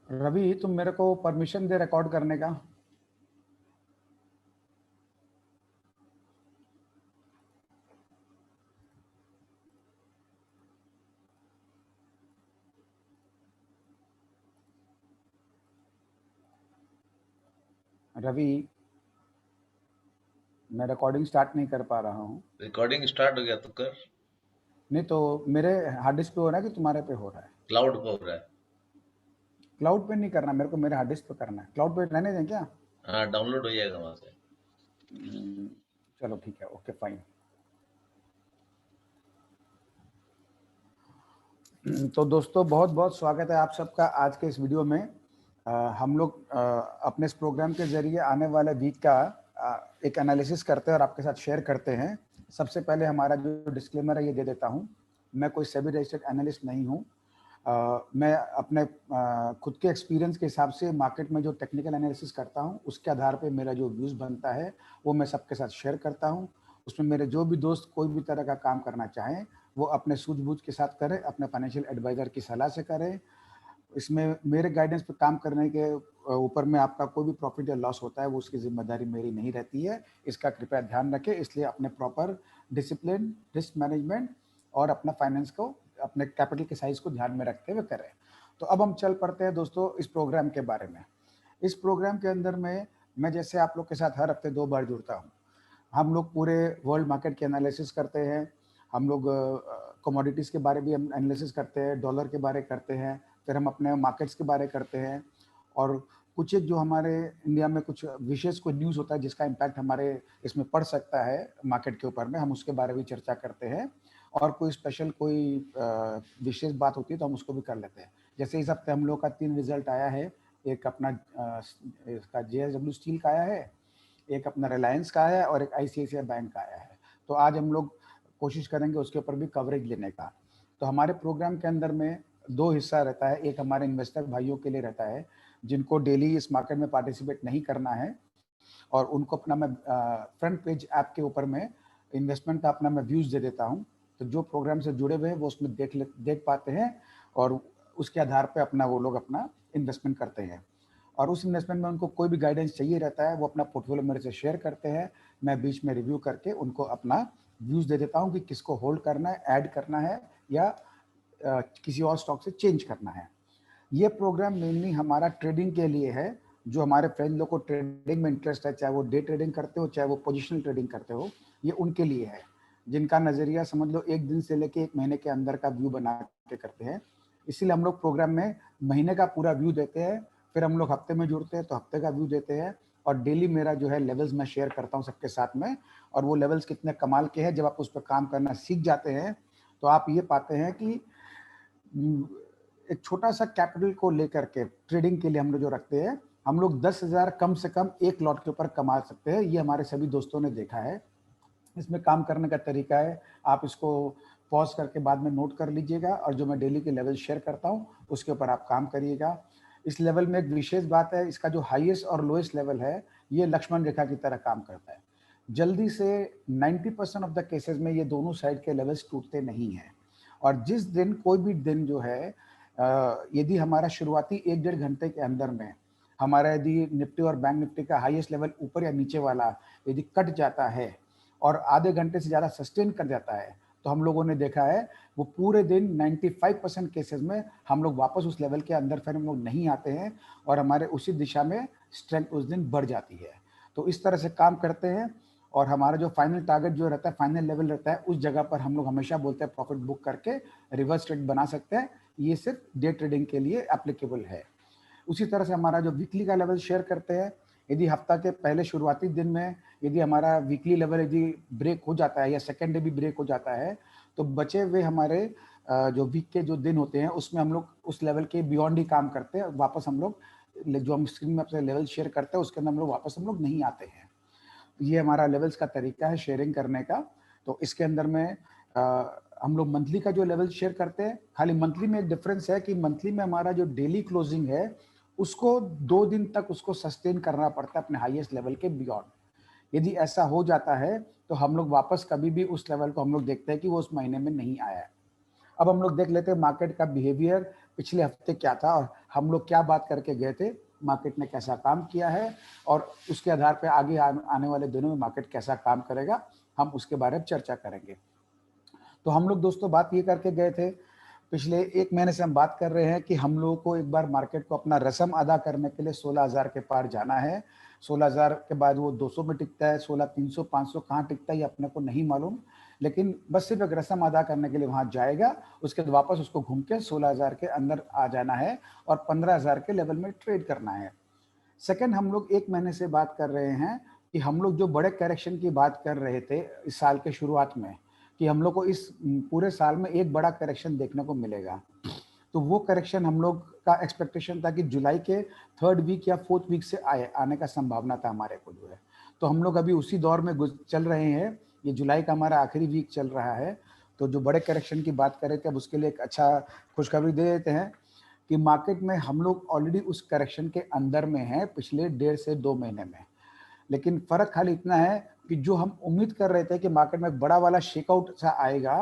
रवि, तुम मेरे को परमिशन दे रिकॉर्ड करने का। रवि, मैं रिकॉर्डिंग स्टार्ट नहीं कर पा रहा हूँ। रिकॉर्डिंग स्टार्ट हो गया तो कर। नहीं तो मेरे हार्ड डिस्क पे हो रहा है कि तुम्हारे पे हो रहा है? क्लाउड पे हो रहा है। क्लाउड पे नहीं करना, मेरे को मेरे हार्ड डिस्क पे करना है। क्लाउड पे रहने दें क्या? हाँ, डाउनलोड हो जाएगा वहां से। चलो ठीक है, ओके फाइन। तो दोस्तों, बहुत बहुत स्वागत है आप सबका आज के इस वीडियो में। हम लोग अपने इस प्रोग्राम के जरिए आने वाले वीक का एक एनालिसिस करते हैं और आपके साथ शेयर करते हैं। सबसे पहले हमारा जो डिस्क्लेमर है ये दे देता हूँ। मैं कोई सेबी रजिस्टर्ड एनालिस्ट नहीं हूँ। मैं अपने खुद के एक्सपीरियंस के हिसाब से मार्केट में जो टेक्निकल एनालिसिस करता हूँ उसके आधार पे मेरा जो व्यूज़ बनता है वो मैं सबके साथ शेयर करता हूँ। उसमें मेरे जो भी दोस्त कोई भी तरह का काम करना चाहें वो अपने सूझबूझ के साथ करें, अपने फाइनेंशियल एडवाइज़र की सलाह से करें। इसमें मेरे गाइडेंस पे काम करने के ऊपर में आपका कोई भी प्रॉफिट या लॉस होता है वो उसकी जिम्मेदारी मेरी नहीं रहती है। इसका कृपया ध्यान रखें। इसलिए अपने प्रॉपर डिसिप्लिन, रिस्क मैनेजमेंट और अपना फाइनेंस को, अपने कैपिटल के साइज को ध्यान में रखते हुए करें। तो अब हम चल पड़ते हैं दोस्तों इस प्रोग्राम के बारे में। इस प्रोग्राम के अंदर में मैं जैसे आप लोग के साथ हर हफ्ते 2 बार जुड़ता हूँ। हम लोग पूरे वर्ल्ड मार्केट की एनालिसिस करते हैं। हम लोग कमोडिटीज़ के बारे भी हम एनालिसिस करते हैं, डॉलर के बारे करते हैं, फिर हम अपने मार्केट्स के बारे करते हैं। और कुछ एक जो हमारे इंडिया में कुछ विशेष कोई न्यूज़ होता है जिसका इम्पैक्ट हमारे इसमें पड़ सकता है मार्केट के ऊपर में, हम उसके बारे में चर्चा करते हैं। और कोई स्पेशल कोई विशेष बात होती है तो हम उसको भी कर लेते हैं। जैसे इस हफ्ते हम लोग का 3 रिजल्ट आया है। एक अपना इसका JSW स्टील का आया है, एक अपना रिलायंस का है और एक ICICI बैंक का आया है। तो आज हम लोग कोशिश करेंगे उसके ऊपर भी कवरेज लेने का। तो हमारे प्रोग्राम के अंदर में 2 हिस्सा रहता है। एक हमारे इन्वेस्टर भाइयों के लिए रहता है जिनको डेली इस मार्केट में पार्टिसिपेट नहीं करना है और उनको अपना मैं फ्रंट पेज ऐप के ऊपर में इन्वेस्टमेंट का अपना मैं व्यूज़ दे देता हूँ। तो जो प्रोग्राम से जुड़े हुए हैं वो उसमें देख पाते हैं और उसके आधार पे अपना वो लोग अपना इन्वेस्टमेंट करते हैं। और उस इन्वेस्टमेंट में उनको कोई भी गाइडेंस चाहिए रहता है वो अपना पोर्टफोलियो मेरे से शेयर करते हैं। मैं बीच में रिव्यू करके उनको अपना व्यूज़ दे देता हूँ कि किसको होल्ड करना है, ऐड करना है या किसी और स्टॉक से चेंज करना है। ये प्रोग्राम मेनली हमारा ट्रेडिंग के लिए है। जो हमारे फ्रेंड लोग को ट्रेडिंग में इंटरेस्ट है, चाहे वो डे ट्रेडिंग करते हो चाहे वो पोजिशनल ट्रेडिंग करते हो, ये उनके लिए है। जिनका नज़रिया समझ लो 1 दिन से लेके 1 महीने के अंदर का व्यू बना के करते हैं। इसीलिए हम लोग प्रोग्राम में महीने का पूरा व्यू देते हैं, फिर हम लोग हफ्ते में जुड़ते हैं तो हफ्ते का व्यू देते हैं और डेली मेरा जो है लेवल्स मैं शेयर करता हूँ सबके साथ में। और वो लेवल्स कितने कमाल के हैं, जब आप उस पर काम करना सीख जाते हैं तो आप ये पाते हैं कि एक छोटा सा कैपिटल को लेकर के ट्रेडिंग के लिए हम लोग जो रखते हैं, हम लोग 10,000 कम से कम एक लॉट के ऊपर कमा सकते हैं। ये हमारे सभी दोस्तों ने देखा है। इसमें काम करने का तरीका है, आप इसको पॉज करके बाद में नोट कर लीजिएगा और जो मैं डेली के लेवल शेयर करता हूँ उसके ऊपर आप काम करिएगा। इस लेवल में एक विशेष बात है, इसका जो हाईएस्ट और लोएस्ट लेवल है ये लक्ष्मण रेखा की तरह काम करता है। जल्दी से 90% ऑफ द केसेस में ये दोनों साइड के लेवल्स टूटते नहीं हैं। और जिस दिन कोई भी दिन जो है यदि हमारा शुरुआती 1 डेढ़ घंटे के अंदर में हमारा यदि निफ्टी और बैंक निफ्टी का हाईएस्ट लेवल ऊपर या नीचे वाला यदि कट जाता है और आधे घंटे से ज़्यादा सस्टेन कर जाता है तो हम लोगों ने देखा है वो पूरे दिन 95% केसेस में हम लोग वापस उस लेवल के अंदर फिर हम लोग नहीं आते हैं और हमारे उसी दिशा में स्ट्रेंथ उस दिन बढ़ जाती है। तो इस तरह से काम करते हैं और हमारा जो फाइनल टारगेट जो रहता है, फाइनल लेवल रहता है, उस जगह पर हम लोग हमेशा बोलते हैं प्रॉफिट बुक करके रिवर्स ट्रेड बना सकते हैं। ये सिर्फ डे ट्रेडिंग के लिए एप्लीकेबल है। उसी तरह से हमारा जो वीकली का लेवल शेयर करते हैं, यदि हफ्ता के पहले शुरुआती दिन में यदि हमारा वीकली लेवल यदि ब्रेक हो जाता है या सेकेंड डे भी ब्रेक हो जाता है तो बचे हुए हमारे जो वीक के जो दिन होते हैं उसमें हम लोग उस लेवल के बियॉन्ड ही काम करते हैं। वापस हम लोग जो हम स्क्रीन में अपने लेवल शेयर करते हैं उसके अंदर हम लोग वापस हम लोग नहीं आते हैं। ये हमारा लेवल्स का तरीका है शेयरिंग करने का। तो इसके अंदर में हम लोग मंथली का जो लेवल शेयर करते हैं, खाली मंथली में एक डिफरेंस है कि मंथली में हमारा जो डेली क्लोजिंग है उसको 2 दिन तक उसको सस्टेन करना पड़ता है अपने हाईएस्ट लेवल के बियॉन्ड। यदि ऐसा हो जाता है तो हम लोग वापस कभी भी उस लेवल को हम लोग देखते हैं कि वो उस महीने में नहीं आया है। अब हम लोग देख लेते हैं मार्केट का बिहेवियर पिछले हफ्ते क्या था और हम लोग क्या बात करके गए थे, मार्केट ने कैसा काम किया है और उसके आधार पे आगे आने वाले दिनों में मार्केट कैसा काम करेगा, हम उसके बारे में चर्चा करेंगे। तो हम लोग दोस्तों बात ये करके गए थे, पिछले 1 महीने से हम बात कर रहे हैं कि हम लोगों को एक बार मार्केट को अपना रस्म अदा करने के लिए 16,000 के पार जाना है। 16,000 के बाद वो 200 में टिकता है, 16,300, 500 कहाँ टिकता है ये अपने को नहीं मालूम, लेकिन बस सिर्फ एक रस्म अदा करने के लिए वहाँ जाएगा, उसके बाद वापस उसको घूम के 16,000 के अंदर आ जाना है और 15,000 के लेवल में ट्रेड करना है। सेकंड, हम लोग 1 महीने से बात कर रहे हैं कि हम लोग जो बड़े करेक्शन की बात कर रहे थे इस साल के शुरुआत में, कि हम लोग को इस पूरे साल में एक बड़ा करेक्शन देखने को मिलेगा। तो वो करेक्शन हम लोग का एक्सपेक्टेशन था कि जुलाई के 3rd वीक या 4th वीक से आने का संभावना था हमारे को जो है। तो हम लोग अभी उसी दौर में चल रहे हैं, ये जुलाई का हमारा आखिरी वीक चल रहा है। तो जो बड़े करेक्शन की बात कर रहे थे, अब उसके लिए एक अच्छा खुशखबरी दे देते हैं कि मार्केट में हम लोग ऑलरेडी उस करेक्शन के अंदर में हैं पिछले 1.5 से 2 महीने में। लेकिन फ़र्क खाली इतना है कि जो हम उम्मीद कर रहे थे कि मार्केट में बड़ा वाला शेकआउट सा आएगा,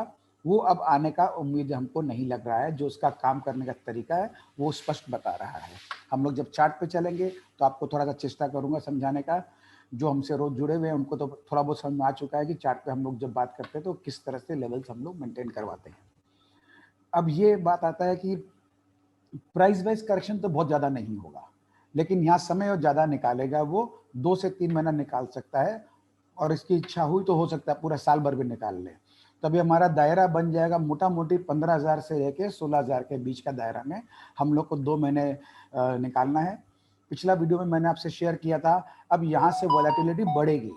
वो अब आने का उम्मीद हमको नहीं लग रहा है। जो उसका काम करने का तरीका है, वो स्पष्ट बता रहा है। हम लोग जब चार्ट पे चलेंगे, तो आपको थोड़ा-सा चेष्टा करूँगा समझाने का। जो हमसे रोज़ जुड़े हुए हैं, उनको तो थोड़ा बहुत समझ में आ चुका है कि चार्ट पे हम लोग जब बात करते हैं, तो किस तरह से लेवल्स हम लोग मेंटेन करवाते हैं। अब ये बात आता है कि प्राइस वाइज करेक्शन तो बहुत ज़्यादा नहीं होगा, लेकिन यहाँ समय और ज़्यादा निकालेगा वो, 2 से 3 महीना निकाल सकता है और इसकी इच्छा हुई तो हो सकता है पूरा साल भर भी निकाल ले। तभी हमारा दायरा बन जाएगा मोटा-मोटी 15,000 से लेके 16,000 के बीच का दायरा में हम लोग को 2 महीने निकालना है। पिछला वीडियो में मैंने आपसे शेयर किया था, अब यहाँ से वोलेटिलिटी बढ़ेगी।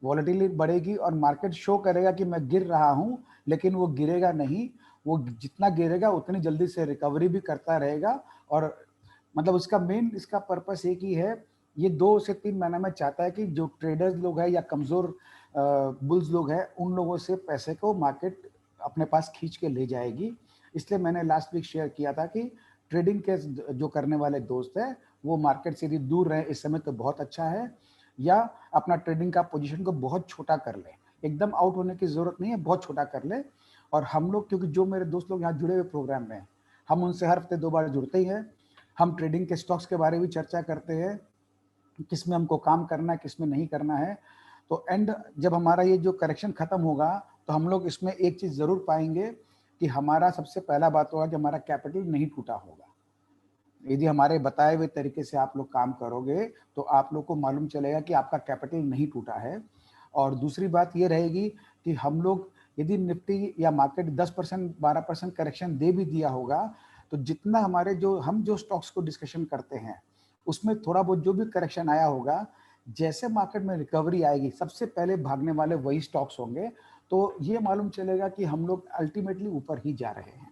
वॉलेटिलिटी बढ़ेगी और मार्केट शो करेगा कि मैं गिर रहा हूँ, लेकिन वो गिरेगा नहीं, वो जितना गिरेगा उतनी जल्दी से रिकवरी भी करता रहेगा और मतलब उसका मेन इसका पर्पस एक ही है, ये 2 से 3 महीने में चाहता है कि जो ट्रेडर्स लोग हैं या कमज़ोर बुल्स लोग हैं, उन लोगों से पैसे को मार्केट अपने पास खींच के ले जाएगी। इसलिए मैंने लास्ट वीक शेयर किया था कि ट्रेडिंग के जो करने वाले दोस्त हैं, वो मार्केट से यदि दूर रहें इस समय तो बहुत अच्छा है, या अपना ट्रेडिंग का पोजीशन को बहुत छोटा कर लें। एकदम आउट होने की ज़रूरत नहीं है, बहुत छोटा कर लें। और हम लोग, क्योंकि जो मेरे दोस्त लोग यहाँ जुड़े हुए प्रोग्राम में हैं, हम उनसे हर हफ्ते 2 बार जुड़ते ही हैं। हम ट्रेडिंग के स्टॉक्स के बारे में भी चर्चा करते हैं, किस में हमको काम करना है, किस में नहीं करना है। तो जब हमारा ये जो करेक्शन खत्म होगा, तो हम लोग इसमें एक चीज़ ज़रूर पाएँगे कि हमारा सबसे पहला बात होगा कि हमारा कैपिटल नहीं टूटा होगा। यदि हमारे बताए हुए तरीके से आप लोग काम करोगे, तो आप लोग को मालूम चलेगा कि आपका कैपिटल नहीं टूटा है। और दूसरी बात ये रहेगी कि हम लोग, यदि निफ्टी या मार्केट 10% 12% करेक्शन दे भी दिया होगा, तो जितना हमारे जो स्टॉक्स को डिस्कशन करते हैं, उसमें थोड़ा बहुत जो भी करेक्शन आया होगा, जैसे मार्केट में रिकवरी आएगी, सबसे पहले भागने वाले वही स्टॉक्स होंगे। तो ये मालूम चलेगा कि हम लोग अल्टीमेटली ऊपर ही जा रहे हैं।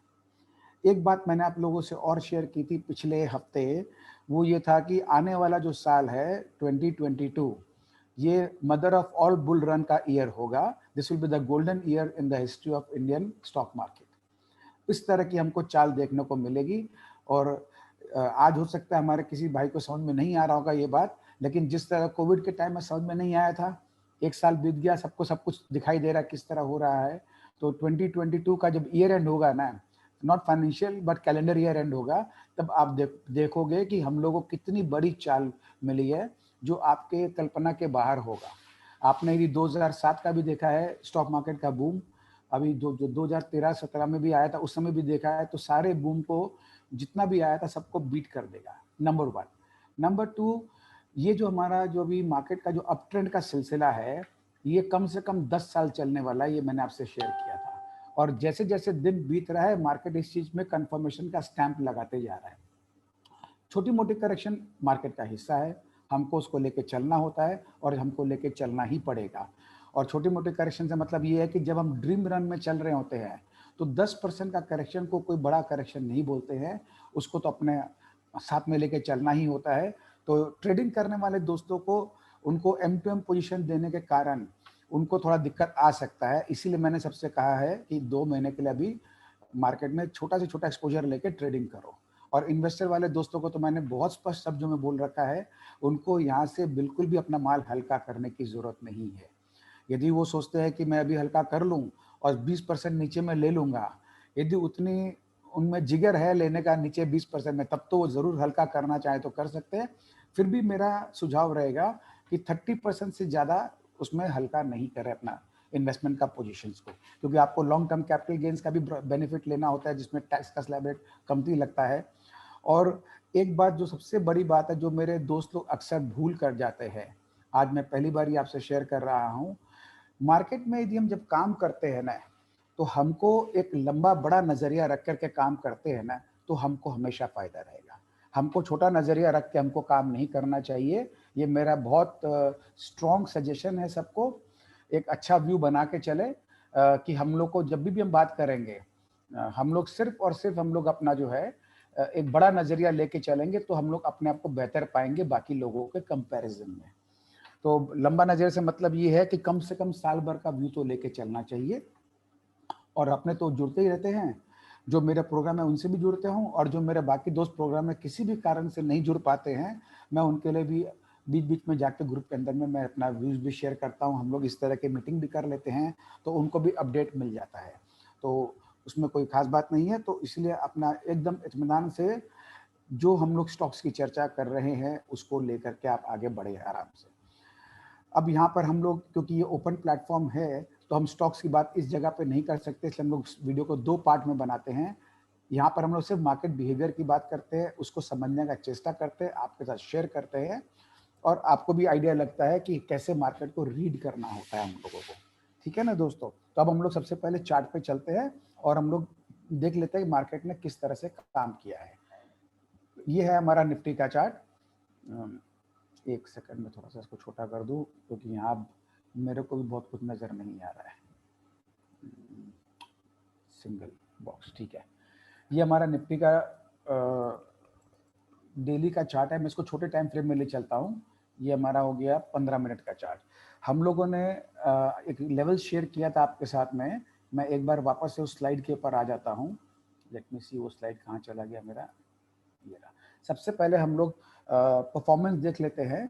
एक बात मैंने आप लोगों से और शेयर की थी पिछले हफ्ते, वो ये था कि आने वाला जो साल है 2022, ये mother of all bull run का ईयर होगा। This will be the golden year in the history of Indian stock market. इस तरह की हमको चाल देखने को मिलेगी। और आज हो सकता है हमारे किसी भाई को समझ में नहीं आ रहा होगा ये बात, लेकिन जिस तरह कोविड के टाइम में समझ में नहीं आया था, 1 साल बीत गया, सबको सब कुछ दिखाई दे रहा है किस तरह हो रहा है। तो 2022 का जब ईयर एंड होगा ना, not financial but calendar year and होगा, तब आप देखोगे कि हम लोगों को कितनी बड़ी चाल मिली है, जो आपके कल्पना के बाहर होगा। आपने यदि 2007 का भी देखा है स्टॉक मार्केट का बूम, अभी जो 2013-17 में भी आया था, उस समय भी देखा है, तो सारे बूम को जितना भी आया था सबको बीट कर देगा, नंबर 1। नंबर 2, ये जो हमारा जो अभी मार्केट का जो अप ट्रेंड का सिलसिला है, ये कम से कम 10 साल चलने वाला है, ये मैंने आपसे शेयर किया था। और जैसे-जैसे दिन बीत रहा है, मार्केट इस चीज़ में कन्फर्मेशन का स्टैंप लगाते जा रहा है। छोटी-मोटी करेक्शन मार्केट का हिस्सा है, हमको उसको लेके चलना होता है और हमको लेके चलना ही पड़ेगा। और छोटी-मोटी करेक्शन से मतलब ये है कि जब हम ड्रीम रन में चल रहे होते हैं, तो 10% का करेक्शन को कोई बड़ा करेक्शन नहीं बोलते हैं, उसको तो अपने साथ में लेके चलना ही होता है। तो ट्रेडिंग करने वाले दोस्तों को, उनको एम टू एम पोजीशन देने के कारण उनको थोड़ा दिक्कत आ सकता है। इसीलिए मैंने सबसे कहा है कि 2 महीने के लिए अभी मार्केट में छोटा से छोटा एक्सपोज़र लेके ट्रेडिंग करो। और इन्वेस्टर वाले दोस्तों को तो मैंने बहुत स्पष्ट शब्दों में बोल रखा है, उनको यहाँ से बिल्कुल भी अपना माल हल्का करने की ज़रूरत नहीं है। यदि वो सोचते हैं कि मैं अभी हल्का कर लूँ और 20% नीचे मैं ले लूँगा, यदि उनमें जिगर है लेने का नीचे 20% में, तब तो वो ज़रूर हल्का करना चाहे तो कर सकते हैं। फिर भी मेरा सुझाव रहेगा कि 30% से ज़्यादा उसमें हल्का नहीं करें अपना इन्वेस्टमेंट का पोजीशंस को, क्योंकि आपको लॉन्ग टर्म कैपिटल गेन्स का भी बेनिफिट लेना होता है, जिसमें टैक्स का स्लैब रेट कमती लगता है। और एक बात जो सबसे बड़ी बात है, जो मेरे दोस्त लोग अक्सर भूल कर जाते हैं, आज मैं पहली बार ये आपसे शेयर कर रहा हूँ। मार्केट में यदि हम जब काम करते हैं ना, तो हमको एक लंबा बड़ा नज़रिया रख कर के काम करते हैं ना, तो हमको हमेशा फ़ायदा रहेगा। हमको छोटा नज़रिया रख के हमको काम नहीं करना चाहिए। ये मेरा बहुत स्ट्रॉन्ग सजेशन है सबको। एक अच्छा व्यू बना के चले, कि हम लोग को जब भी हम बात करेंगे, हम लोग सिर्फ़ और सिर्फ़ हम लोग अपना जो है एक बड़ा नज़रिया लेके चलेंगे, तो हम लोग अपने आप को बेहतर पाएँगे बाकी लोगों के कंपैरिज़न में। तो लंबा नज़र से मतलब ये है कि कम से कम साल भर का व्यू तो लेके चलना चाहिए। और अपने तो जुड़ते ही रहते हैं, जो मेरा प्रोग्राम है उनसे भी जुड़ते हूँ, और जो मेरे बाकी दोस्त प्रोग्राम में किसी भी कारण से नहीं जुड़ पाते हैं, मैं उनके लिए भी बीच-बीच में जाके ग्रुप के अंदर में मैं अपना व्यूज़ भी शेयर करता हूँ। हम लोग इस तरह की मीटिंग भी कर लेते हैं, तो उनको भी अपडेट मिल जाता है। तो उसमें कोई ख़ास बात नहीं है, तो इसलिए अपना एकदम इत्मीनान से जो हम लोग स्टॉक्स की चर्चा कर रहे हैं, उसको लेकर के आप आगे बढ़े आराम से। अब यहाँ पर हम लोग, क्योंकि ये ओपन प्लेटफॉर्म है, तो हम स्टॉक्स की बात इस जगह पे नहीं कर सकते, इसलिए हम लोग वीडियो को 2 पार्ट में बनाते हैं। यहाँ पर हम लोग सिर्फ मार्केट बिहेवियर की बात करते हैं, उसको समझने का चेष्टा करते हैं, आपके साथ शेयर करते हैं, और आपको भी आइडिया लगता है कि कैसे मार्केट को रीड करना होता है हम लोगों को। ठीक है ना दोस्तों? तो अब हम लोग सबसे पहले चार्ट पे चलते हैं और हम लोग देख लेते हैं कि मार्केट ने किस तरह से काम किया है। ये है हमारा निफ्टी का चार्ट। एक सेकंड में थोड़ा सा इसको छोटा कर दूं, क्योंकि यहाँ मेरे को भी बहुत कुछ नज़र नहीं आ रहा है। सिंगल बॉक्स, ठीक है। ये हमारा निफ्टी का डेली का चार्ट है। मैं इसको छोटे टाइम फ्रेम में ले चलता हूँ। ये हमारा हो गया 15 मिनट का चार्ट। हम लोगों ने एक लेवल शेयर किया था आपके साथ में। मैं एक बार वापस से उस स्लाइड के ऊपर आ जाता हूँ। लेट मी सी, वो स्लाइड कहाँ चला गया मेरा। ये रहा। सबसे पहले हम लोग परफॉर्मेंस देख लेते हैं,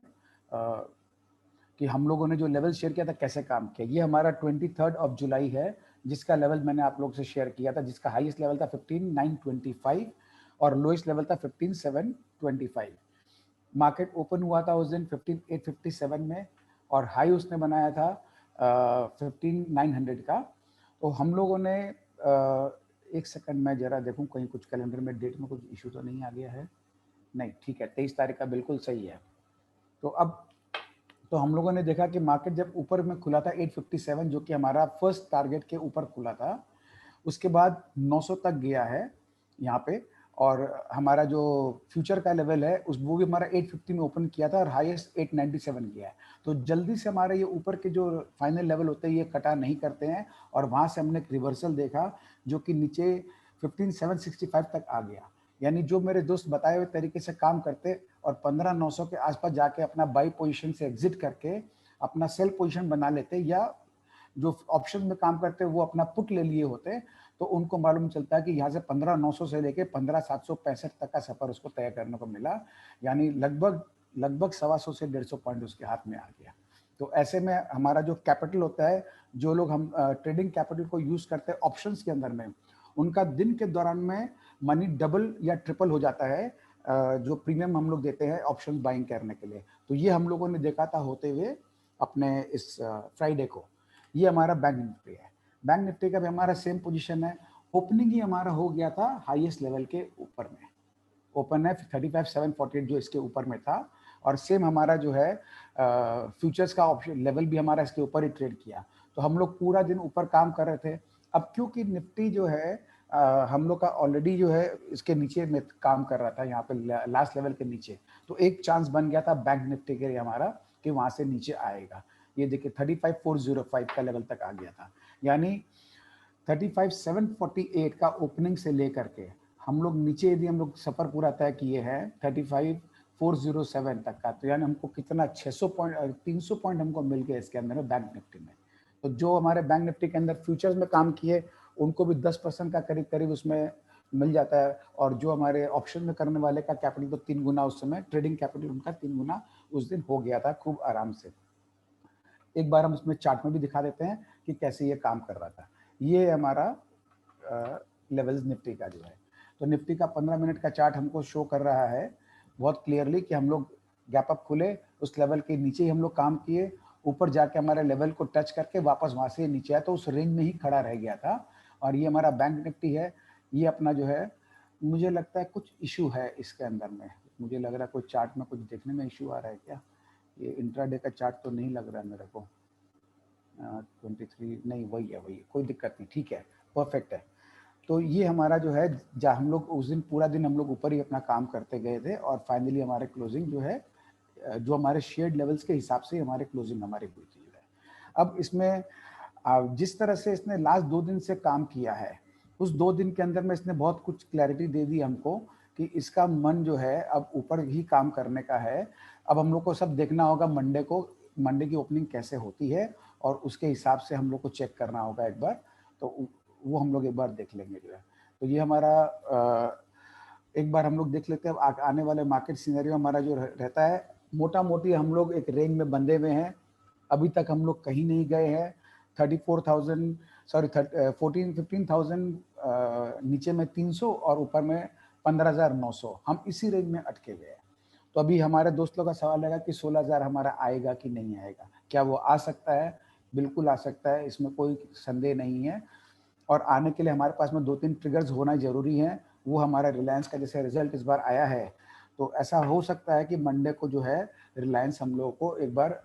कि हम लोगों ने जो लेवल शेयर किया था कैसे काम किया। ये हमारा 23 जुलाई है, जिसका लेवल मैंने आप लोग से शेयर किया था, जिसका हाईएस्ट लेवल था 15,925 और लोएस्ट लेवल था 15,725। मार्केट ओपन हुआ था उस दिन 15,857 में, और हाई उसने बनाया था 15,900 का। तो हम लोगों ने एक सेकंड में जरा देखूं कहीं कुछ कैलेंडर में डेट में कुछ इशू तो नहीं आ गया है। नहीं, ठीक है, 23 तारीख का बिल्कुल सही है। तो हम लोगों ने देखा कि मार्केट जब ऊपर में खुला था 857, जो कि हमारा फर्स्ट टारगेट के ऊपर खुला था, उसके बाद 900 तक गया है यहाँ पे, और हमारा जो फ्यूचर का लेवल है उस वो भी हमारा 850 में ओपन किया था और हाईएस्ट 897 गया है। तो जल्दी से हमारे ये ऊपर के जो फाइनल लेवल होते हैं ये कटा नहीं करते हैं, और वहाँ से हमने एक रिवर्सल देखा जो कि नीचे 15,765 तक आ गया। यानी जो मेरे दोस्त बताए हुए तरीके से काम करते और 15,900 के आसपास जाके अपना बाई पोजीशन से एग्जिट करके अपना सेल पोजीशन बना लेते, या जो ऑप्शन में काम करते वो अपना पुट ले लिए होते, तो उनको मालूम चलता है कि यहाँ से 15,900 से लेके 15,765 तक का सफर उसको तय करने को मिला। यानी लगभग लगभग 125 से 150 पॉइंट उसके हाथ में आ गया। तो ऐसे में हमारा जो कैपिटल होता है, जो लोग हम ट्रेडिंग कैपिटल को यूज करते हैं ऑप्शंस के अंदर में, उनका दिन के दौरान में मनी डबल या ट्रिपल हो जाता है, जो प्रीमियम हम लोग देते हैं ऑप्शन बाइंग करने के लिए। तो ये हम लोगों ने देखा था होते हुए अपने इस फ्राइडे को। ये हमारा बैंक निफ्टी है। बैंक निफ्टी का भी हमारा सेम पोजीशन है। ओपनिंग ही हमारा हो गया था हाईएस्ट लेवल के ऊपर में, ओपन है 35,748 जो इसके ऊपर में था, और सेम हमारा जो है फ्यूचर्स का ऑप्शन लेवल भी हमारा इसके ऊपर ही ट्रेड किया। तो हम लोग पूरा दिन ऊपर काम कर रहे थे। अब क्योंकि निफ्टी जो है हम लोग का ऑलरेडी जो है इसके नीचे में काम कर रहा था, यहाँ पे लास्ट लेवल के नीचे, तो एक चांस बन गया था बैंक निफ्टी के लिए हमारा कि वहाँ से नीचे आएगा। ये देखिए 35,405 का लेवल तक आ गया था। यानी 35,748 का ओपनिंग से लेकर के हम लोग नीचे यदि हम लोग सफ़र पूरा तय किए हैं 35,407 तक का, तो यानी हमको कितना 600 पॉइंट 300 पॉइंट हमको मिल गए इसके अंदर बैंक निफ्टी में। तो जो हमारे बैंक निफ्टी के अंदर फ्यूचर्स में काम किए उनको भी 10% का करीब करीब उसमें मिल जाता है, और जो हमारे ऑप्शन में करने वाले का कैपिटल तो 3 गुना उस समय ट्रेडिंग कैपिटल उनका 3 गुना उस दिन हो गया था खूब आराम से। एक बार हम उसमें चार्ट में भी दिखा देते हैं कि कैसे ये काम कर रहा था। ये हमारा लेवल्स निफ्टी का जो है। तो निफ्टी का 15 मिनट का चार्ट हमको शो कर रहा है बहुत क्लियरली कि हम लोग गैप अप खुले, उस लेवल के नीचे ही हम लोग काम किए, ऊपर जाके हमारे लेवल को टच करके वापस वहाँ से नीचे आया, तो उस रेंज में ही खड़ा रह गया था। और ये हमारा बैंक निफ्टी है, ये अपना जो है, मुझे लगता है कुछ इशू है इसके अंदर में, मुझे लग रहा है कोई चार्ट में कुछ देखने में इशू आ रहा है क्या। ये इंट्राडे का चार्ट तो नहीं लग रहा है मेरे को। 23 नहीं, वही है, कोई दिक्कत नहीं, ठीक है, परफेक्ट है। तो ये हमारा जो है, जहाँ हम लोग उस दिन पूरा दिन हम लोग ऊपर ही अपना काम करते गए थे और फाइनली हमारे क्लोजिंग जो है, जो हमारे शेयर्ड लेवल्स के हिसाब से हमारे क्लोजिंग हमारी हुई थी जो है। अब इसमें जिस तरह से इसने लास्ट 2 दिन से काम किया है, उस 2 दिन के अंदर में इसने बहुत कुछ क्लैरिटी दे दी हमको कि इसका मन जो है अब ऊपर ही काम करने का है। अब हम लोग को सब देखना होगा मंडे की ओपनिंग कैसे होती है और उसके हिसाब से हम लोग को चेक करना होगा एक बार, तो वो हम लोग एक बार देख लेंगे जो है। तो ये हमारा एक बार हम लोग देख लेते हैं आने वाले मार्केट सिनेरियो हमारा जो रहता है। मोटा मोटी हम लोग एक रेंज में बंधे हुए हैं, अभी तक हम लोग कहीं नहीं गए हैं। 34,000 सॉरी 15,000 नीचे में 300 और ऊपर में 15,900, हम इसी रेंज में अटके हुए हैं। तो अभी हमारे दोस्त लोग का सवाल है कि 16,000 हमारा आएगा कि नहीं आएगा। क्या वो आ सकता है? बिल्कुल आ सकता है, इसमें कोई संदेह नहीं है। और आने के लिए हमारे पास में 2-3 ट्रिगर्स होना जरूरी है। वो हमारा रिलायंस का जैसे रिजल्ट इस बार आया है, तो ऐसा हो सकता है कि मंडे को जो है रिलायंस हम लोगों को एक बार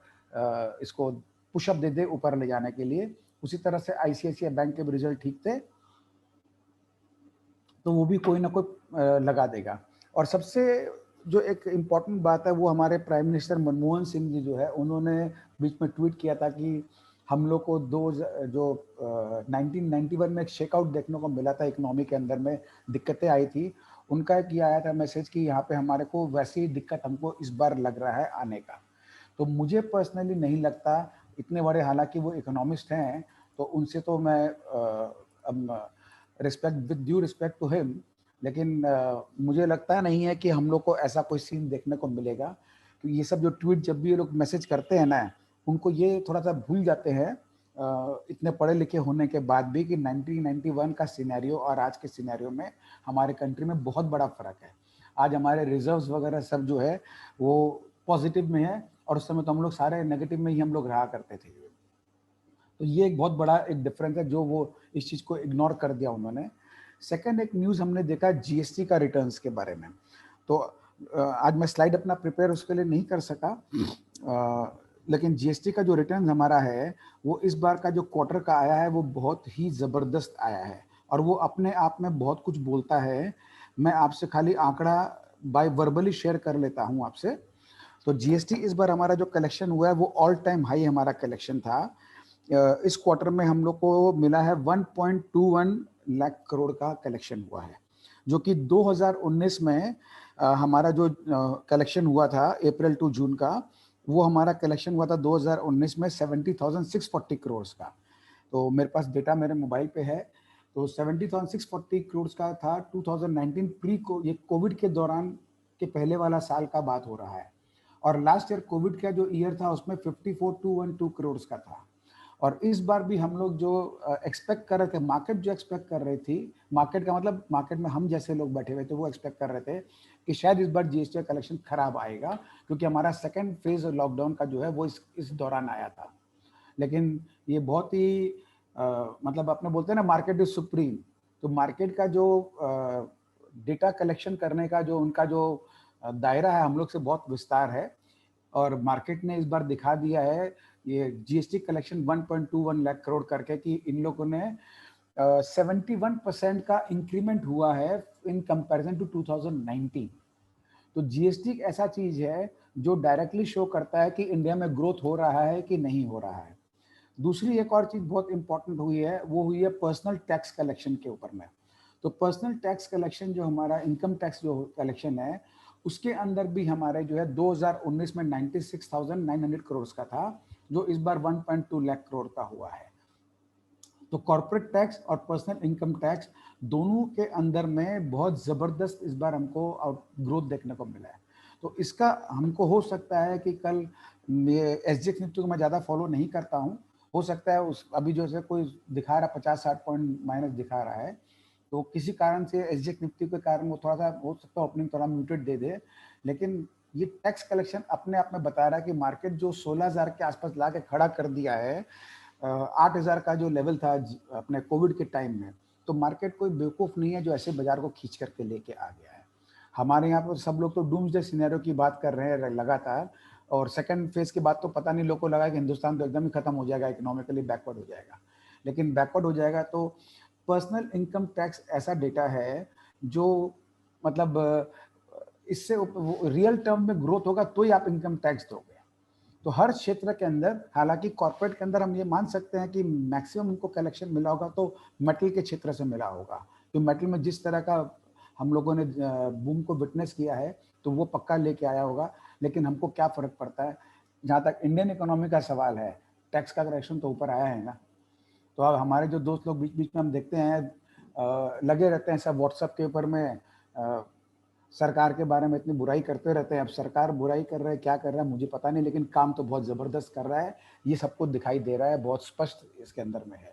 इसको पुशअप दे दे ऊपर ले जाने के लिए। उसी तरह से आईसीआईसीआई बैंक के भी रिजल्ट ठीक थे, तो वो भी कोई ना कोई लगा देगा। और सबसे जो एक इम्पॉर्टेंट बात है, वो हमारे प्राइम मिनिस्टर मनमोहन सिंह जी जो है, उन्होंने बीच में ट्वीट किया था कि हम लोग को 1991 में एक शेकआउट देखने को मिला था, इकोनॉमी के अंदर में दिक्कतें आई थी। उनका एक ये आया था मैसेज कि यहाँ पे हमारे को वैसी ही दिक्कत हमको इस बार लग रहा है आने का। तो मुझे पर्सनली नहीं लगता इतने बड़े, हालांकि वो इकोनॉमिस्ट हैं, तो उनसे तो मैं respect, with due respect to him, लेकिन मुझे लगता नहीं है कि हम लोग को ऐसा कोई सीन देखने को मिलेगा। क्योंकि ये सब जो ट्वीट जब भी ये लोग मैसेज करते हैं ना, उनको ये थोड़ा सा भूल जाते हैं इतने पढ़े लिखे होने के बाद भी, कि 1991 का सिनेरियो और आज के सिनेरियो में हमारे कंट्री में बहुत बड़ा फर्क है। आज हमारे रिजर्व्स वगैरह सब जो है वो पॉजिटिव में है, और उस समय तो हम लोग सारे नेगेटिव में ही हम लोग रहा करते थे। तो ये एक बहुत बड़ा एक डिफरेंस है जो वो इस चीज़ को इग्नोर कर दिया उन्होंने। सेकंड, एक न्यूज़ हमने देखा जीएसटी का रिटर्न्स के बारे में। तो आज मैं स्लाइड अपना प्रिपेयर उसके लिए नहीं कर सका, लेकिन जीएसटी का जो रिटर्न हमारा है, वो इस बार का जो क्वार्टर का आया है वो बहुत ही ज़बरदस्त आया है, और वो अपने आप में बहुत कुछ बोलता है। मैं आपसे खाली आंकड़ा बाय वर्बली शेयर कर लेता हूँ आपसे। तो जीएसटी इस बार हमारा जो कलेक्शन हुआ है वो ऑल टाइम हाई हमारा कलेक्शन था। इस क्वार्टर में हम लोग को मिला है 1.21 लाख करोड़ का कलेक्शन हुआ है, जो कि 2019 में हमारा जो कलेक्शन हुआ था अप्रैल टू जून का, वो हमारा कलेक्शन हुआ था 2019 में 70,640 करोड़ का। तो मेरे पास डेटा मेरे मोबाइल पे है, तो 70,640 करोड़ का था 2019 प्री को, ये कोविड के दौरान के पहले वाला साल का बात हो रहा है। और लास्ट ईयर कोविड का जो ईयर था उसमें 54,212 करोड़ का था। और इस बार भी हम लोग जो एक्सपेक्ट कर रहे थे, मार्केट जो एक्सपेक्ट कर रही थी, मार्केट का मतलब मार्केट में हम जैसे लोग बैठे हुए थे, वो एक्सपेक्ट कर रहे थे कि शायद इस बार जीएसटी कलेक्शन खराब आएगा, क्योंकि हमारा सेकेंड फेज लॉकडाउन का जो है वो इस दौरान आया था। लेकिन ये बहुत ही मतलब अपने बोलते हैं ना, मार्केट इज सुप्रीम। तो मार्केट का जो डेटा कलेक्शन करने का जो उनका जो दायरा है हम लोग से बहुत विस्तार है, और मार्केट ने इस बार दिखा दिया है ये जीएसटी कलेक्शन 1.21 लाख करोड़ करके, कि इन लोगों ने 71% का इंक्रीमेंट हुआ है इन कंपैरिजन टू 2019। तो जीएसटी एक ऐसा चीज है जो डायरेक्टली शो करता है कि इंडिया में ग्रोथ हो रहा है कि नहीं हो रहा है। दूसरी एक और चीज बहुत इंपॉर्टेंट हुई है, वो हुई है पर्सनल टैक्स कलेक्शन के ऊपर में। तो पर्सनल टैक्स कलेक्शन जो हमारा इनकम टैक्स जो कलेक्शन है, उसके अंदर भी हमारे जो है 2019 में 96,900 करोड़ का था, जो इस बार 1.2 लाख करोड़ का हुआ है। तो कॉर्पोरेट टैक्स और पर्सनल इनकम टैक्स दोनों के अंदर में बहुत ज़बरदस्त इस बार हमको ग्रोथ देखने को मिला है। तो इसका हमको हो सकता है कि कल एसजीएक्स निफ्टी को मैं ज़्यादा फॉलो नहीं करता हूँ, हो सकता है उस अभी जो है कोई दिखा रहा 50-60 पॉइंट माइनस दिखा रहा है, तो किसी कारण से एसजीएक्स निफ्टी के कारण वो थोड़ा सा हो सकता है ओपनिंग थोड़ा म्यूटेड दे दे, लेकिन ये टैक्स कलेक्शन अपने आप में बता रहा है कि मार्केट जो 16,000 के आसपास ला के खड़ा कर दिया है, 8,000 का जो लेवल था अपने कोविड के टाइम में, तो मार्केट कोई बेवकूफ़ नहीं है जो ऐसे बाजार को खींच करके लेके आ गया है। हमारे यहाँ पर सब लोग तो डूम्सडे सिनेरियो की बात कर रहे हैं लगातार, और सेकंड फेज के बाद तो पता नहीं, लोगों को लगा कि हिंदुस्तान तो एकदम ही खत्म हो जाएगा, इकोनॉमिकली बैकवर्ड हो जाएगा। लेकिन बैकवर्ड हो जाएगा तो पर्सनल इनकम टैक्स ऐसा डेटा है जो मतलब इससे रियल टर्म में ग्रोथ होगा तो ही आप इनकम टैक्स दोगे। तो हर क्षेत्र के अंदर, हालांकि कॉर्पोरेट के अंदर हम ये मान सकते हैं कि मैक्सिमम उनको कलेक्शन मिला होगा तो मेटल के क्षेत्र से मिला होगा, तो मेटल में जिस तरह का हम लोगों ने बूम को विटनेस किया है तो वो पक्का लेके आया होगा। लेकिन हमको क्या फर्क पड़ता है, जहाँ तक इंडियन इकोनॉमी का सवाल है, टैक्स का करेक्शन तो ऊपर आया है ना। तो अब हमारे जो दोस्त लोग बीच बीच में हम देखते हैं लगे रहते हैं सब व्हाट्सएप के ऊपर में सरकार के बारे में इतनी बुराई करते रहते हैं। अब सरकार बुराई कर रहा है, क्या कर रहा है मुझे पता नहीं, लेकिन काम तो बहुत ज़बरदस्त कर रहा है, ये सबको दिखाई दे रहा है, बहुत स्पष्ट इसके अंदर में है।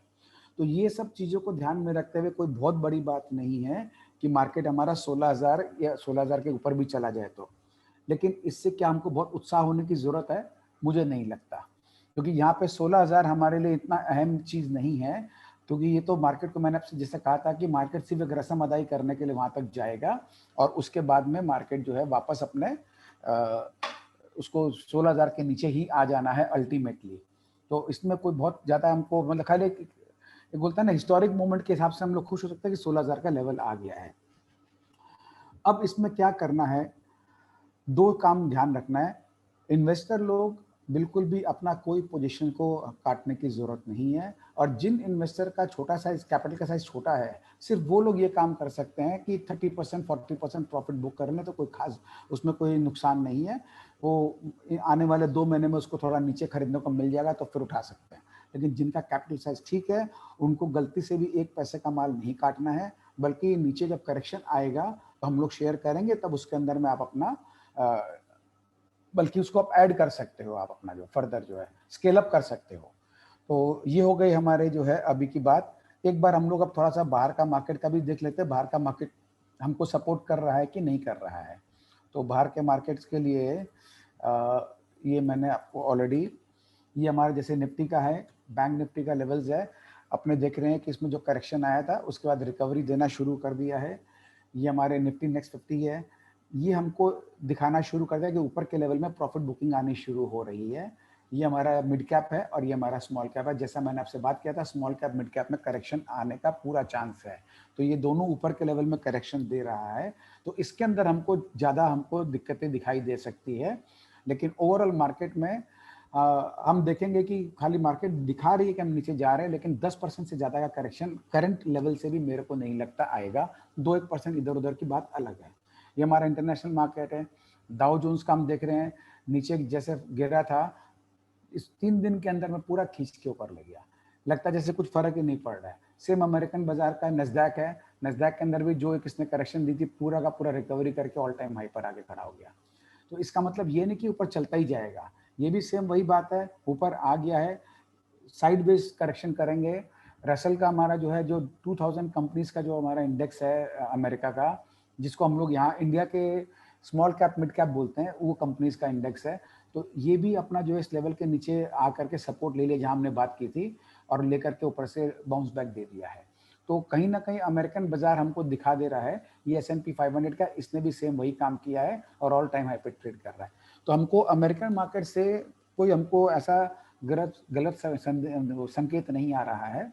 तो ये सब चीज़ों को ध्यान में रखते हुए कोई बहुत बड़ी बात नहीं है कि मार्केट हमारा 16,000 या 16,000 के ऊपर भी चला जाए तो। लेकिन इससे क्या हमको बहुत उत्साह होने की ज़रूरत है? मुझे नहीं लगता, क्योंकि यहाँ पे 16,000 हमारे लिए इतना अहम चीज़ नहीं है, क्योंकि ये तो मार्केट को मैंने आपसे जैसे कहा था कि मार्केट सिर्फ एक रस्म अदाई करने के लिए वहाँ तक जाएगा, और उसके बाद में मार्केट जो है वापस अपने उसको 16,000 के नीचे ही आ जाना है अल्टीमेटली। तो इसमें कोई बहुत ज़्यादा हमको मतलब खाली एक बोलता है ना हिस्टोरिक मोमेंट के हिसाब से हम लोग खुश हो सकते हैं कि 16,000 का लेवल आ गया है। अब इसमें क्या करना है, 2 काम ध्यान रखना है। इन्वेस्टर लोग बिल्कुल भी अपना कोई पोजीशन को काटने की ज़रूरत नहीं है, और जिन इन्वेस्टर का छोटा साइज़, कैपिटल का साइज़ छोटा है, सिर्फ वो लोग ये काम कर सकते हैं कि 30% 40% प्रॉफिट बुक कर लें, तो कोई खास उसमें कोई नुकसान नहीं है। वो आने वाले 2 महीने में उसको थोड़ा नीचे खरीदने को मिल जाएगा तो फिर उठा सकते हैं। लेकिन जिनका कैपिटल साइज़ ठीक है, उनको गलती से भी 1 पैसे का माल नहीं काटना है, बल्कि नीचे जब करेक्शन आएगा तो हम लोग शेयर करेंगे, तब उसके अंदर में आप अपना बल्कि उसको आप ऐड कर सकते हो, आप अपना जो फर्दर जो है स्केल अप कर सकते हो। तो ये हो गई हमारे जो है अभी की बात। एक बार हम लोग अब थोड़ा सा बाहर का मार्केट का भी देख लेते हैं, बाहर का मार्केट हमको सपोर्ट कर रहा है कि नहीं कर रहा है। तो बाहर के मार्केट्स के लिए ये मैंने आपको ऑलरेडी, ये हमारे जैसे निफ्टी का है, बैंक निफ्टी का लेवल्स है, अपने देख रहे हैं कि इसमें जो करेक्शन आया था उसके बाद रिकवरी देना शुरू कर दिया है। ये हमारे निफ्टी नेक्स्ट 50 है, ये हमको दिखाना शुरू कर दिया कि ऊपर के लेवल में प्रॉफिट बुकिंग आनी शुरू हो रही है। ये हमारा मिड कैप है और ये हमारा स्मॉल कैप है। जैसा मैंने आपसे बात किया था, स्मॉल कैप मिड कैप में करेक्शन आने का पूरा चांस है, तो ये दोनों ऊपर के लेवल में करेक्शन दे रहा है, तो इसके अंदर हमको ज़्यादा हमको दिक्कतें दिखाई दे सकती है। लेकिन ओवरऑल मार्केट में हम देखेंगे कि खाली मार्केट दिखा रही है कि हम नीचे जा रहे हैं, लेकिन 10% से ज़्यादा का करेक्शन करंट लेवल से भी मेरे को नहीं लगता आएगा। 2-1% इधर उधर की बात अलग है। ये हमारा इंटरनेशनल मार्केट है। डाउ जोन्स का हम देख रहे हैं, नीचे जैसे गिरा था, इस 3 दिन के अंदर में पूरा खींच के ऊपर ले गया, लगता है जैसे कुछ फर्क ही नहीं पड़ रहा है। सेम अमेरिकन बाजार का नस्डैक है, नस्डैक के अंदर भी जो एक इसने करेक्शन दी थी, पूरा का पूरा रिकवरी करके ऑल टाइम हाई पर आके खड़ा हो गया। तो इसका मतलब ये नहीं कि ऊपर चलता ही जाएगा, ये भी सेम वही बात है, ऊपर आ गया है, साइड बेस करेक्शन करेंगे। रसल का हमारा जो है, जो 2000 कंपनीज का जो हमारा इंडेक्स है अमेरिका का, जिसको हम लोग यहाँ इंडिया के स्मॉल कैप मिड कैप बोलते हैं, वो कंपनीज का इंडेक्स है। तो ये भी अपना जो है इस लेवल के नीचे आ करके सपोर्ट ले लिया जहाँ हमने बात की थी, और लेकर के ऊपर से बाउंस बैक दे दिया है। तो कहीं ना कहीं अमेरिकन बाजार हमको दिखा दे रहा है, ये S&P 500 का, इसने भी सेम वही काम किया है और ऑल टाइम हाई पे ट्रेड कर रहा है। तो हमको अमेरिकन मार्केट से कोई हमको ऐसा गलत गलत संकेत नहीं आ रहा है।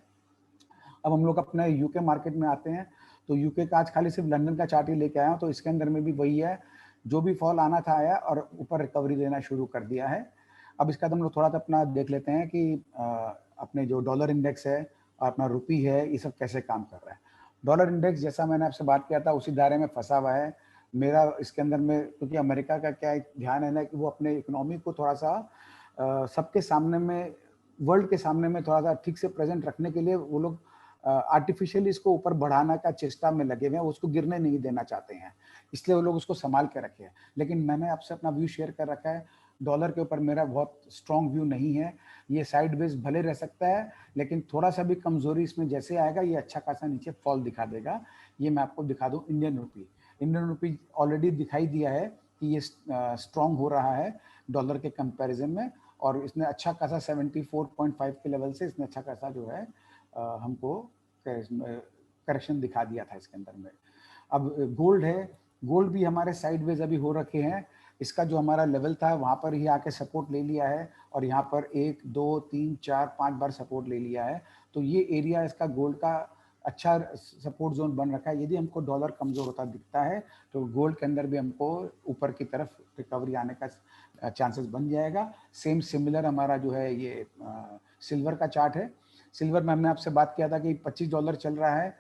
अब हम लोग अपने यूके मार्केट में आते हैं, तो यूके का आज खाली सिर्फ लंदन का चार्ट ही लेके आया हूँ, तो इसके अंदर में भी वही है, जो भी फॉल आना था आया और ऊपर रिकवरी देना शुरू कर दिया है। अब इसका हम लोग थोड़ा सा अपना देख लेते हैं कि अपने जो डॉलर इंडेक्स है और अपना रुपी है, ये सब कैसे काम कर रहा है। डॉलर इंडेक्स, जैसा मैंने आपसे बात किया था, उसी दायरे में फंसा हुआ है मेरा इसके अंदर में, क्योंकि अमेरिका का क्या एक ध्यान है ना कि वो अपने इकोनॉमी को थोड़ा सा सबके सामने में, वर्ल्ड के सामने में थोड़ा सा ठीक से प्रेजेंट रखने के लिए वो लोग आर्टिफिशियली इसको ऊपर बढ़ाना का चेष्टा में लगे हुए हैं, उसको गिरने नहीं देना चाहते हैं, इसलिए वो लोग उसको संभाल के रखे हैं। लेकिन मैंने आपसे अपना व्यू शेयर कर रखा है, डॉलर के ऊपर मेरा बहुत स्ट्रॉन्ग व्यू नहीं है। ये साइडवेज भले रह सकता है, लेकिन थोड़ा सा भी कमजोरी इसमें जैसे आएगा ये अच्छा खासा नीचे फॉल दिखा देगा। ये मैं आपको दिखा दूं Indian rupee. Indian rupee already दिखाई दिया है कि ये स्ट्रॉन्ग हो रहा है डॉलर के कंपैरिजन में, और इसने अच्छा खासा 74.5 के लेवल से इसने अच्छा खासा जो है हमको करेक्शन दिखा दिया था इसके अंदर में। अब गोल्ड है, गोल्ड भी हमारे साइडवेज अभी हो रखे हैं। इसका जो हमारा लेवल था वहाँ पर ही आके सपोर्ट ले लिया है, और यहाँ पर 1 2 3 4 5 बार सपोर्ट ले लिया है। तो ये एरिया इसका गोल्ड का अच्छा सपोर्ट जोन बन रखा है। यदि हमको डॉलर कमजोर होता दिखता है तो गोल्ड के अंदर भी हमको ऊपर की तरफ रिकवरी आने का चांसेस बन जाएगा। सेम सिमिलर हमारा जो है ये सिल्वर का चार्ट है। सिल्वर में हमने आपसे बात किया था कि $25 चल रहा है।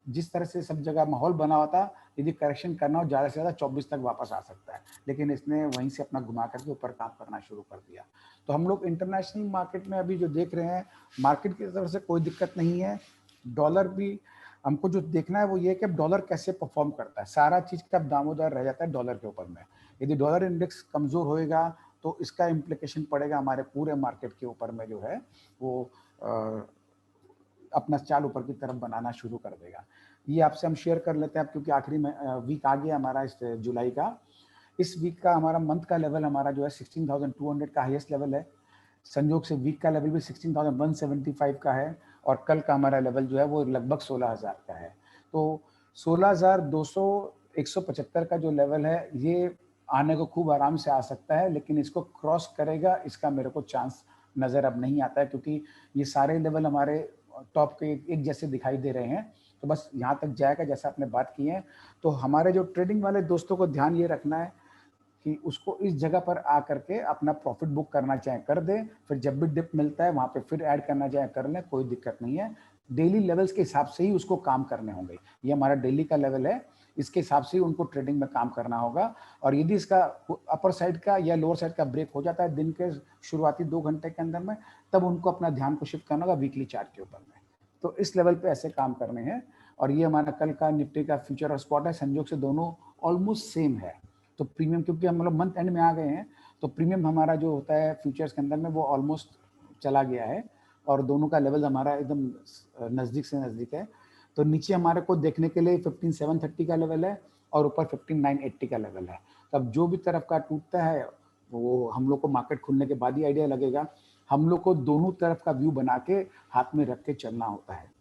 जिस तरह से सब जगह माहौल बना हुआ था, यदि करेक्शन करना हो ज़्यादा से ज़्यादा 24 तक वापस आ सकता है, लेकिन इसने वहीं से अपना घुमा करके ऊपर काम करना शुरू कर दिया। तो हम लोग इंटरनेशनल मार्केट में अभी जो देख रहे हैं, मार्केट की तरफ से कोई दिक्कत नहीं है। डॉलर भी हमको जो देखना है वो ये है कि अब डॉलर कैसे परफॉर्म करता है। सारा चीज़ का दामोदर रह जाता है डॉलर के ऊपर में। यदि डॉलर इंडेक्स कमज़ोर होएगा तो इसका इम्प्लीकेशन पड़ेगा हमारे पूरे मार्केट के ऊपर में, जो है वो अपना चाल ऊपर की तरफ बनाना शुरू कर देगा। ये आपसे हम शेयर कर लेते हैं क्योंकि आखिरी वीक आ गया हमारा इस जुलाई का। इस वीक का हमारा मंथ का लेवल हमारा जो है 16,200 का हाईएस्ट लेवल है। संयोग से वीक का लेवल भी 16,175 का है, और कल का हमारा लेवल जो है वो लगभग 16,000 का है। तो 16,200 175 का जो लेवल है ये आने को खूब आराम से आ सकता है, लेकिन इसको क्रॉस करेगा इसका मेरे को चांस नज़र अब नहीं आता है, क्योंकि ये सारे लेवल हमारे टॉप के एक जैसे दिखाई दे रहे हैं। तो बस यहाँ तक जाएगा जैसा आपने बात की है। तो हमारे जो ट्रेडिंग वाले दोस्तों को ध्यान ये रखना है कि उसको इस जगह पर आ करके अपना प्रॉफिट बुक करना चाहे कर दे, फिर जब भी डिप मिलता है वहाँ पे फिर ऐड करना चाहे कर लें, कोई दिक्कत नहीं है। डेली लेवल्स के हिसाब से ही उसको काम करने होंगे। ये हमारा डेली का लेवल है, इसके हिसाब से ही उनको ट्रेडिंग में काम करना होगा। और यदि इसका अपर साइड का या लोअर साइड का ब्रेक हो जाता है दिन के शुरुआती 2 घंटे के अंदर में, तब उनको अपना ध्यान को शिफ्ट करना होगा वीकली चार्ट के ऊपर में। तो इस लेवल पे ऐसे काम करने हैं। और ये हमारा कल का निफ्टी का फ्यूचर और स्पॉट है, संयोग से दोनों ऑलमोस्ट सेम है। तो प्रीमियम, क्योंकि हम लोग मंथ एंड में आ गए हैं, तो प्रीमियम हमारा जो होता है फ्यूचर्स के अंदर में वो ऑलमोस्ट चला गया है, और दोनों का लेवल हमारा एकदम नज़दीक से नज़दीक है। तो नीचे हमारे को देखने के लिए 15,730 का लेवल है, और ऊपर 15,980 का लेवल है। तब जो भी तरफ का टूटता है वो हम लोग को मार्केट खुलने के बाद ही आइडिया लगेगा। हम लोग को दोनों तरफ का व्यू बना के हाथ में रख के चलना होता है।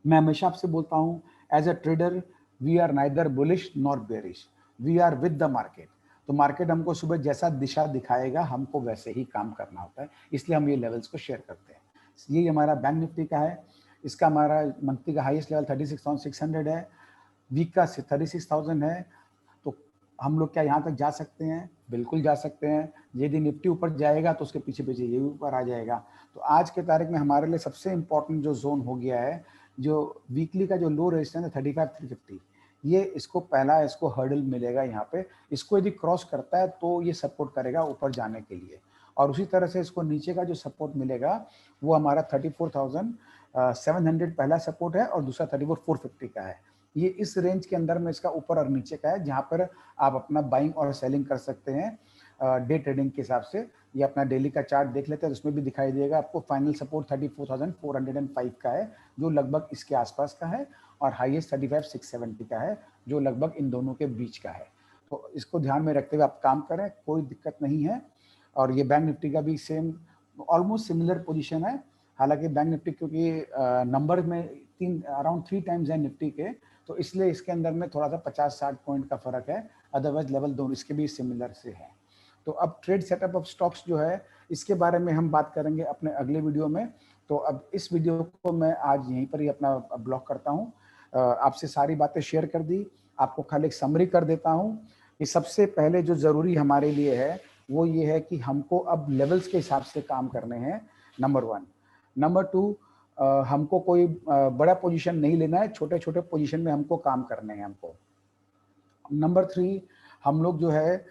मैं हमेशा आपसे बोलता हूँ, as a trader we are neither bullish nor bearish, we are with the market. तो मार्केट हमको सुबह जैसा दिशा दिखाएगा हमको वैसे ही काम करना होता है, इसलिए हम ये लेवल्स को शेयर करते हैं। ये हमारा बैंक निफ्टी का है। इसका हमारा मंथली का हाईएस्ट लेवल 36,600 है, वीक का 36,000 है। तो हम लोग क्या यहाँ तक जा सकते हैं? बिल्कुल जा सकते हैं। यदि निफ्टी ऊपर जाएगा तो उसके पीछे पीछे ये ऊपर आ जाएगा। तो आज के तारीख में हमारे लिए सबसे इम्पोर्टेंट जो जोन हो गया है, जो वीकली का जो लो रेजिस्टेंस है 35,350, ये इसको पहला इसको हर्डल मिलेगा यहाँ पे। इसको यदि क्रॉस करता है तो ये सपोर्ट करेगा ऊपर जाने के लिए, और उसी तरह से इसको नीचे का जो सपोर्ट मिलेगा वो हमारा 34,700 पहला सपोर्ट है, और दूसरा 34,450 का है। ये इस रेंज के अंदर में इसका ऊपर और नीचे का है, जहाँ पर आप अपना बाइंग और सेलिंग कर सकते हैं डे ट्रेडिंग के हिसाब से। ये अपना डेली का चार्ट देख लेते हैं, तो उसमें भी दिखाई देगा आपको। फाइनल सपोर्ट 34,405 का है, जो लगभग इसके आसपास का है, और हाईएस्ट 35,670 का है, जो लगभग इन दोनों के बीच का है। तो इसको ध्यान में रखते हुए आप काम करें, कोई दिक्कत नहीं है। और ये बैंक निफ्टी का भी सेम ऑलमोस्ट सिमिलर पोजीशन है। हालांकि बैंक निफ्टी क्योंकि नंबर में अराउंड 3 टाइम्स है निफ्टी के, तो इसलिए इसके अंदर में थोड़ा सा 50-60 पॉइंट का फर्क है। अदरवाइज लेवल दोनों इसके भी सिमिलर से है। तो अब ट्रेड सेटअप ऑफ स्टॉक्स जो है, इसके बारे में हम बात करेंगे अपने अगले वीडियो में। तो अब इस वीडियो को मैं आज यहीं पर ही अपना ब्लॉक करता हूँ। आपसे सारी बातें शेयर कर दी, आपको खाली एक समरी कर देता हूँ कि सबसे पहले जो ज़रूरी हमारे लिए है वो ये है कि हमको अब लेवल्स के हिसाब से काम करने हैं, नंबर 1। नंबर 2, हमको कोई बड़ा पोजीशन नहीं लेना है, छोटे छोटे पोजीशन में हमको काम करने हैं हमको। नंबर 3, हम लोग जो है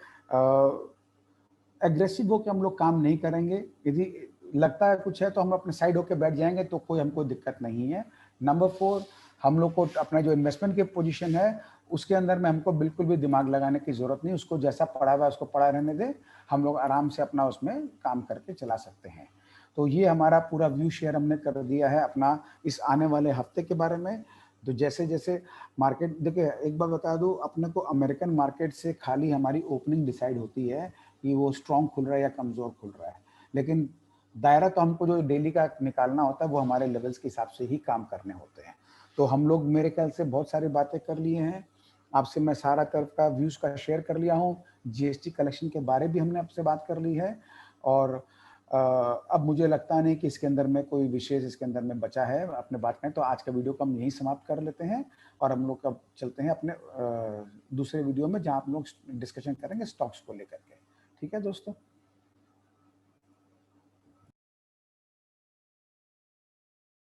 एग्रेसिव होकर हम लोग काम नहीं करेंगे। यदि लगता है कुछ है तो हम अपने साइड होकर बैठ जाएंगे, तो कोई हमको दिक्कत नहीं है। नंबर 4, हम लोग को अपना जो इन्वेस्टमेंट की पोजीशन है उसके अंदर में हमको बिल्कुल भी दिमाग लगाने की ज़रूरत नहीं, उसको जैसा पड़ा हुआ है उसको पड़ा रहने दें, हम लोग आराम से अपना उसमें काम करके चला सकते हैं। तो ये हमारा पूरा व्यू शेयर हमने कर दिया है अपना इस आने वाले हफ्ते के बारे में। तो जैसे-जैसे मार्केट देखिए, एक बात बता दूँ, अपने को अमेरिकन मार्केट से खाली हमारी ओपनिंग डिसाइड होती है कि वो स्ट्रॉन्ग खुल रहा है या कमज़ोर खुल रहा है। लेकिन दायरा तो हमको जो डेली का निकालना होता है वो हमारे लेवल्स के हिसाब से ही काम करने होते हैं। तो हम लोग मेरे ख्याल से बहुत सारी बातें कर लिए हैं। आपसे मैं सारा तरफ का व्यूज़ का शेयर कर लिया हूँ। जीएसटी कलेक्शन के बारे भी हमने आपसे बात कर ली है और अब मुझे लगता नहीं कि इसके अंदर में कोई विशेष इसके अंदर में बचा है अपने बात करें, तो आज का वीडियो को हम यहीं समाप्त कर लेते हैं और हम लोग अब चलते हैं अपने दूसरे वीडियो में जहाँ हम लोग डिस्कशन करेंगे स्टॉक्स को लेकर के। ठीक है दोस्तों?